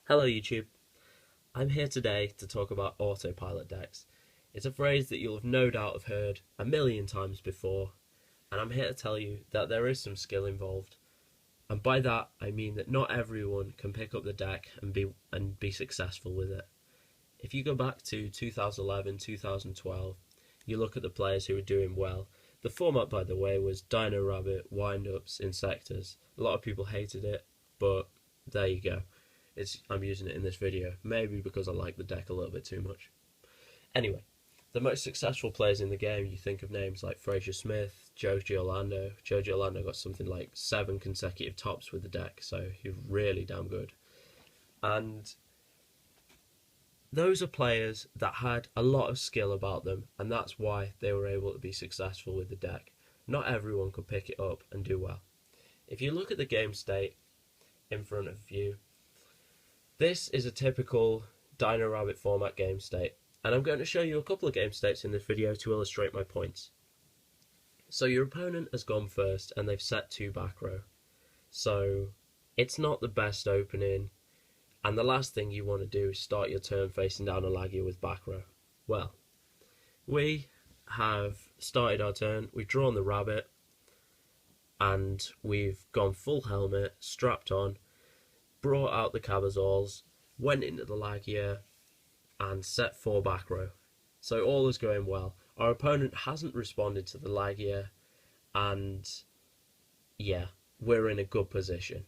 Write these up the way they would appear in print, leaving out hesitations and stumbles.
Hello YouTube, I'm here today to talk about autopilot decks. It's a phrase that you'll have no doubt have heard a million times before, and I'm here to tell you that there is some skill involved. And by that I mean that not everyone can pick up the deck and be successful with it. If you go back to 2011, 2012, you look at the players who were doing well. The format, by the way, was Dino Rabbit, Wind-Ups, Insectors. A lot of people hated it, but there you go. I'm using it in this video, maybe because I like the deck a little bit too much. Anyway, the most successful players in the game, you think of names like Fraser Smith, Joji Orlando. Joji Orlando got something like 7 consecutive tops with the deck, so he's really damn good. And those are players that had a lot of skill about them, and that's why they were able to be successful with the deck. Not everyone could pick it up and do well. If you look at the game state in front of you, this is a typical Dino Rabbit format game state, and I'm going to show you a couple of game states in this video to illustrate my points. So your opponent has gone first and they've set 2 back row. So it's not the best opening, and the last thing you want to do is start your turn facing down a Lagia with back row. Well, we have started our turn, we've drawn the rabbit, and we've gone full helmet, strapped on, brought out the Cabazols, went into the Lagia, and set 4 back row. So all is going well. Our opponent hasn't responded to the Lagia, and yeah, we're in a good position.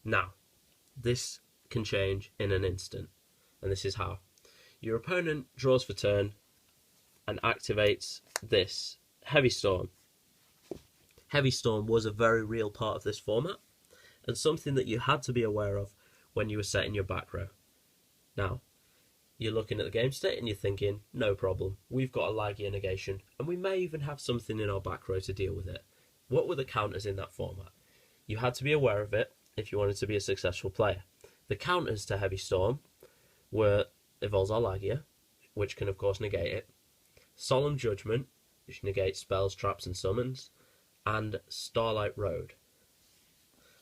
Now, this can change in an instant, and this is how. Your opponent draws for turn and activates this Heavy Storm. Heavy Storm was a very real part of this format, and something that you had to be aware of when you were setting your back row. Now, you're looking at the game state and you're thinking, no problem, we've got a Lagia negation, and we may even have something in our back row to deal with it. What were the counters in that format? You had to be aware of it if you wanted to be a successful player. The counters to Heavy Storm were Evolves Our Lagia, which can of course negate it, Solemn Judgment, which negates spells, traps and summons, and Starlight Road.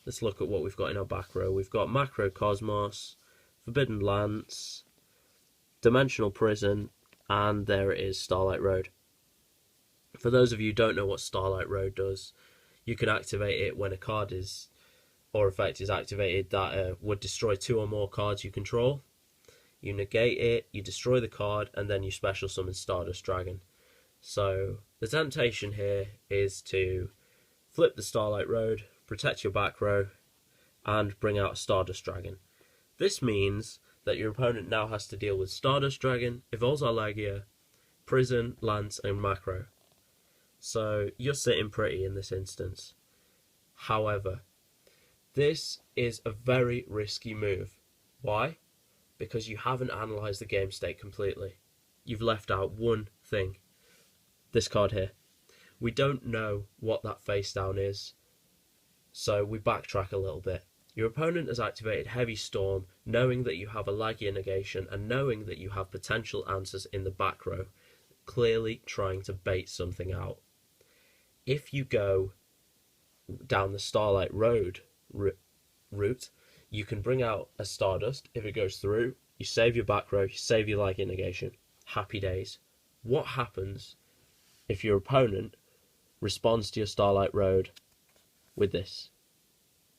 Let's look at what we've got in our back row. We've got Macro Cosmos, Forbidden Lance, Dimensional Prison, and there it is, Starlight Road. For those of you who don't know what Starlight Road does, you can activate it when a card is, or effect is activated that would destroy 2 or more cards you control. You negate it, you destroy the card, and then you special summon Stardust Dragon. So the temptation here is to flip the Starlight Road, protect your back row, and bring out a Stardust Dragon. This means that your opponent now has to deal with Stardust Dragon, Evolves Our Lagia, Prison, Lance, and Macro. So you're sitting pretty in this instance. However, this is a very risky move. Why? Because you haven't analysed the game state completely. You've left out one thing. This card here. We don't know what that face down is, so we backtrack a little bit. Your opponent has activated Heavy Storm, knowing that you have a Lagia negation and knowing that you have potential answers in the back row, clearly trying to bait something out. If you go down the Starlight Road route, you can bring out a Stardust. If it goes through, you save your back row, you save your Lagia negation. Happy days. What happens if your opponent responds to your Starlight Road with this,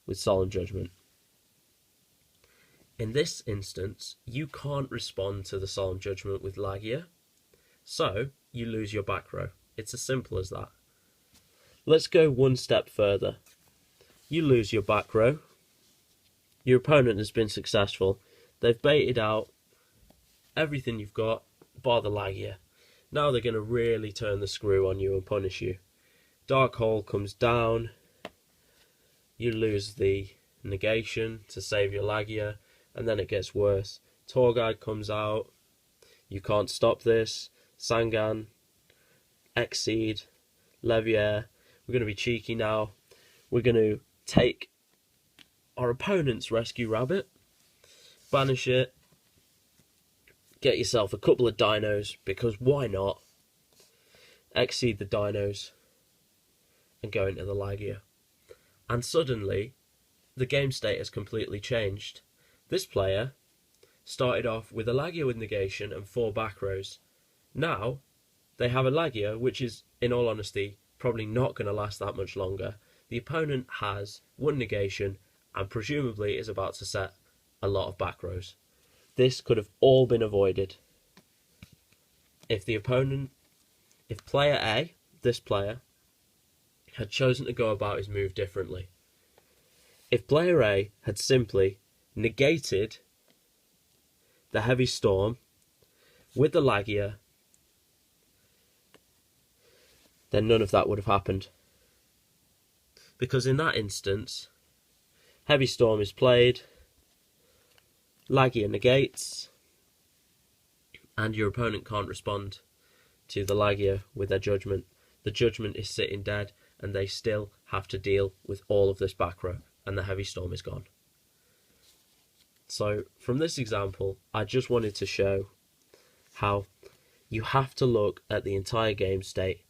with Solemn Judgment? In this instance, you can't respond to the Solemn Judgment with Lagia, so you lose your back row. It's as simple as that. Let's go one step further. You lose your back row. Your opponent has been successful. They've baited out everything you've got, bar the Lagia. Now they're going to really turn the screw on you and punish you. Dark Hole comes down. You lose the negation to save your Lagia, and then it gets worse. Tour Guide comes out. You can't stop this. Sangan, Exceed, Levier. We're going to be cheeky now. We're going to take our opponent's Rescue Rabbit, banish it, get yourself a couple of dinos, because why not? Exceed the dinos, and go into the Lagia. And suddenly, the game state has completely changed. This player started off with a Lagia with negation and 4 back rows. Now, they have a Lagia, which is, in all honesty, probably not going to last that much longer. The opponent has 1 negation and presumably is about to set a lot of back rows. This could have all been avoided if player A, this player, had chosen to go about his move differently. If player A had simply negated the Heavy Storm with the Lagia, then none of that would have happened. Because in that instance, Heavy Storm is played, Lagia negates, and your opponent can't respond to the Lagia with their Judgment. The Judgment is sitting dead, and they still have to deal with all of this back row, and the Heavy Storm is gone. So, from this example, I just wanted to show how you have to look at the entire game state.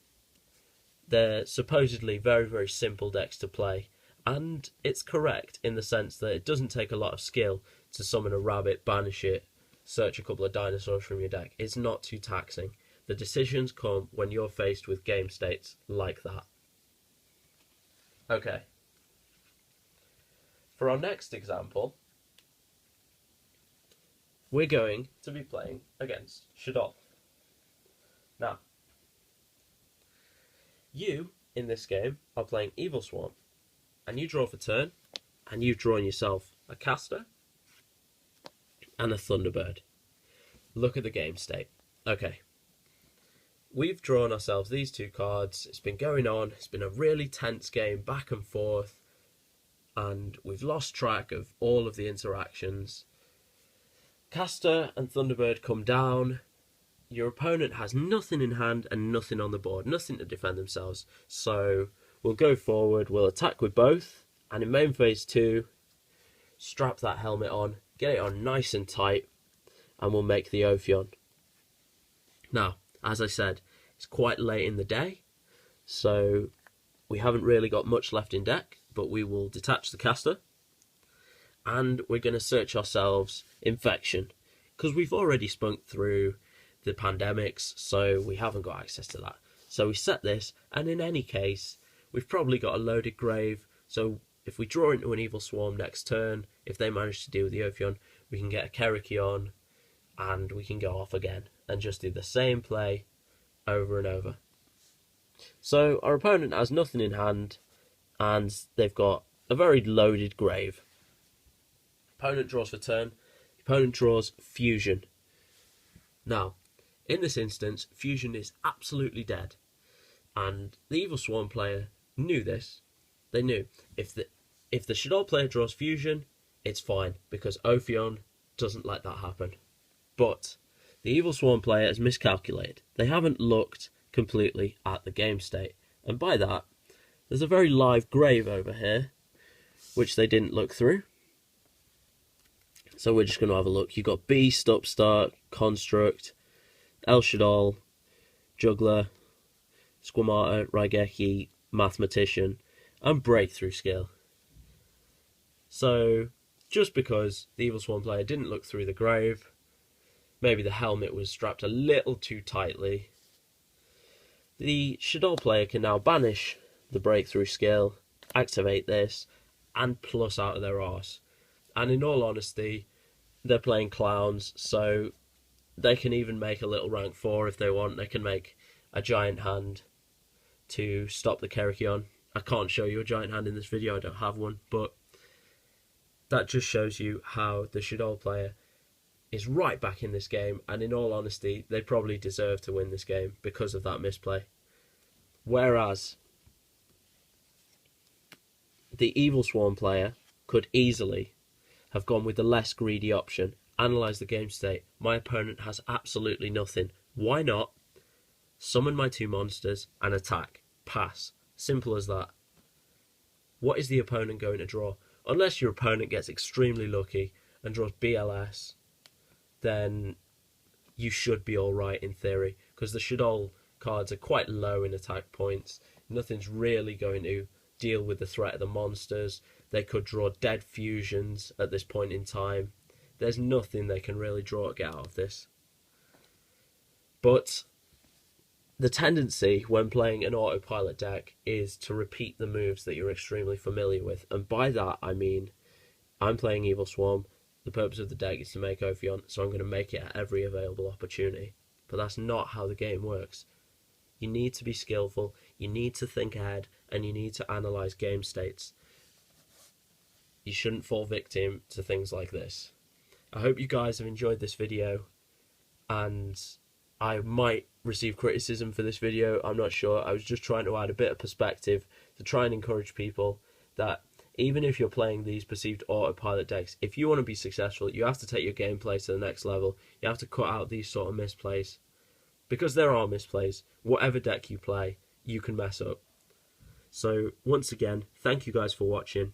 They're supposedly very, very simple decks to play, and it's correct in the sense that it doesn't take a lot of skill to summon a rabbit, banish it, search a couple of dinosaurs from your deck. It's not too taxing. The decisions come when you're faced with game states like that. Okay. For our next example, we're going to be playing against Shadol. Now, you, in this game, are playing Evil Swarm, and you draw for turn, and you've drawn yourself a Caster and a Thunderbird. Look at the game state. Okay. We've drawn ourselves these 2 cards. It's been going on. It's been a really tense game, back and forth, and we've lost track of all of the interactions. Caster and Thunderbird come down. Your opponent has nothing in hand and nothing on the board, nothing to defend themselves. So we'll go forward, we'll attack with both, and in main phase 2, strap that helmet on, get it on nice and tight, and we'll make the Ophion. Now, as I said, it's quite late in the day, so we haven't really got much left in deck, but we will detach the Caster, and we're going to search ourselves Infection, because we've already spunked through the pandemics, so we haven't got access to that. So we set this, and in any case, we've probably got a loaded grave, so if we draw into an Evil Swarm next turn, if they manage to deal with the Ophion, we can get a Kerakion, and we can go off again, and just do the same play over and over. So our opponent has nothing in hand, and they've got a very loaded grave. Opponent draws for turn, opponent draws Fusion. Now, in this instance, Fusion is absolutely dead, and the Evil Swarm player knew this. They knew if the Shadol player draws Fusion, it's fine, because Ophion doesn't let that happen. But the Evil Swarm player has miscalculated. They haven't looked completely at the game state, and by that, there's a very live grave over here, which they didn't look through. So we're just going to have a look. You've got Beast, Upstart, Construct, El Shadol, Juggler, Squamata, Raigeki, Mathematician, and Breakthrough Skill. So, just because the Evil Swarm player didn't look through the grave, maybe the helmet was strapped a little too tightly, the Shadol player can now banish the Breakthrough Skill, activate this, and plus out of their arse. And in all honesty, they're playing clowns, so they can even make a little rank 4 if they want. They can make a giant hand to stop the Kerakion. I can't show you a giant hand in this video, I don't have one, but that just shows you how the Shadol player is right back in this game, and in all honesty, they probably deserve to win this game because of that misplay. Whereas the Evil Swarm player could easily have gone with the less greedy option, analyse the game state. My opponent has absolutely nothing. Why not summon my 2 monsters and attack? Pass. Simple as that. What is the opponent going to draw? Unless your opponent gets extremely lucky and draws BLS, then you should be alright in theory, because the Shadol cards are quite low in attack points. Nothing's really going to deal with the threat of the monsters. They could draw dead fusions at this point in time. There's nothing they can really draw or get out of this. But the tendency when playing an autopilot deck is to repeat the moves that you're extremely familiar with. And by that, I mean, I'm playing Evil Swarm. The purpose of the deck is to make Ophion, so I'm going to make it at every available opportunity. But that's not how the game works. You need to be skillful, you need to think ahead, and you need to analyse game states. You shouldn't fall victim to things like this. I hope you guys have enjoyed this video, and I might receive criticism for this video, I'm not sure. I was just trying to add a bit of perspective to try and encourage people that even if you're playing these perceived autopilot decks, if you want to be successful, you have to take your gameplay to the next level. You have to cut out these sort of misplays. Because there are misplays. Whatever deck you play, you can mess up. So, once again, thank you guys for watching.